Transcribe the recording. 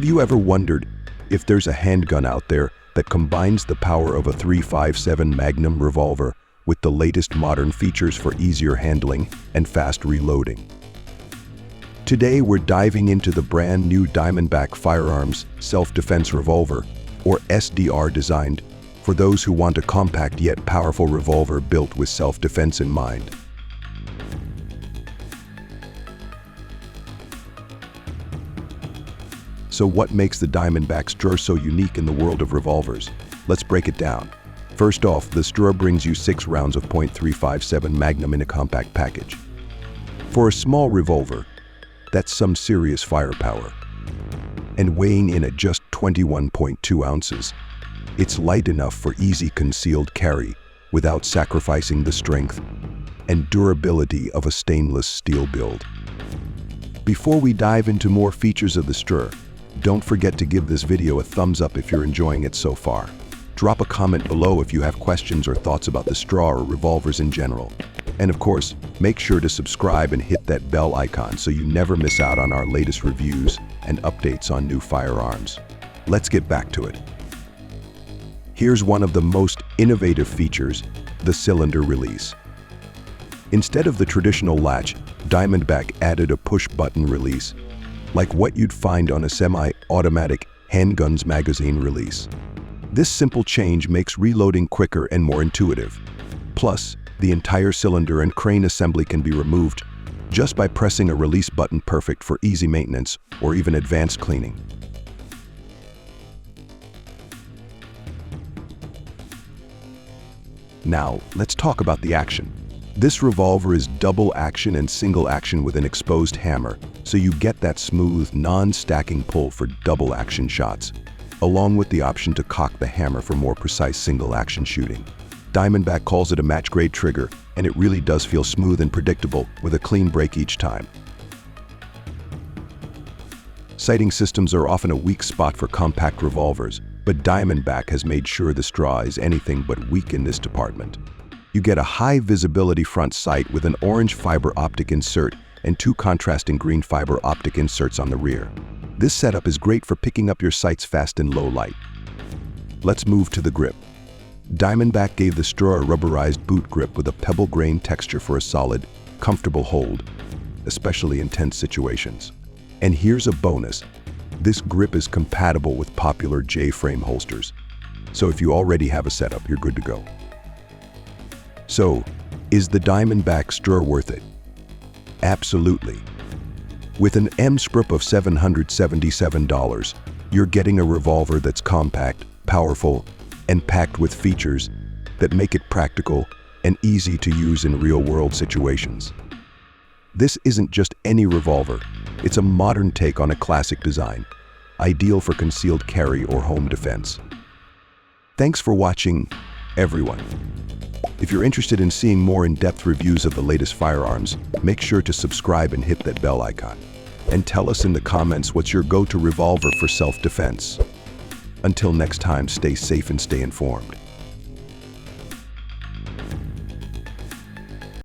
Have you ever wondered if there's a handgun out there that combines the power of a .357 Magnum revolver with the latest modern features for easier handling and fast reloading? Today we're diving into the brand new Diamondback Firearms Self-Defense Revolver, or SDR, designed for those who want a compact yet powerful revolver built with self-defense in mind. So what makes the Diamondback SDR so unique in the world of revolvers? Let's break it down. First off, the SDR brings you 6 rounds of .357 Magnum in a compact package. For a small revolver, that's some serious firepower. And weighing in at just 21.2 ounces, it's light enough for easy concealed carry without sacrificing the strength and durability of a stainless steel build. Before we dive into more features of the SDR, don't forget to give this video a thumbs up if you're enjoying it so far. Drop a comment below if you have questions or thoughts about the SDR or revolvers in general. And of course, make sure to subscribe and hit that bell icon so you never miss out on our latest reviews and updates on new firearms. Let's get back to it. Here's one of the most innovative features, the cylinder release. Instead of the traditional latch, Diamondback added a push-button release, like what you'd find on a semi-automatic handgun's magazine release. This simple change makes reloading quicker and more intuitive. Plus, the entire cylinder and crane assembly can be removed just by pressing a release button, perfect for easy maintenance or even advanced cleaning. Now, let's talk about the action. This revolver is double action and single action with an exposed hammer, so you get that smooth, non-stacking pull for double action shots, along with the option to cock the hammer for more precise single action shooting. Diamondback calls it a match-grade trigger, and it really does feel smooth and predictable with a clean break each time. Sighting systems are often a weak spot for compact revolvers, but Diamondback has made sure the SDR is anything but weak in this department. You get a high visibility front sight with an orange fiber optic insert and 2 contrasting green fiber optic inserts on the rear. This setup is great for picking up your sights fast in low light. Let's move to the grip. Diamondback gave the SDR a rubberized boot grip with a pebble grain texture for a solid, comfortable hold, especially in tense situations. And here's a bonus. This grip is compatible with popular J-frame holsters. So if you already have a setup, you're good to go. So, is the Diamondback SDR worth it? Absolutely. With an MSRP of $777, you're getting a revolver that's compact, powerful, and packed with features that make it practical and easy to use in real-world situations. This isn't just any revolver, it's a modern take on a classic design, ideal for concealed carry or home defense. Thanks for watching, everyone. If you're interested in seeing more in-depth reviews of the latest firearms, make sure to subscribe and hit that bell icon. And tell us in the comments what's your go-to revolver for self-defense. Until next time, stay safe and stay informed.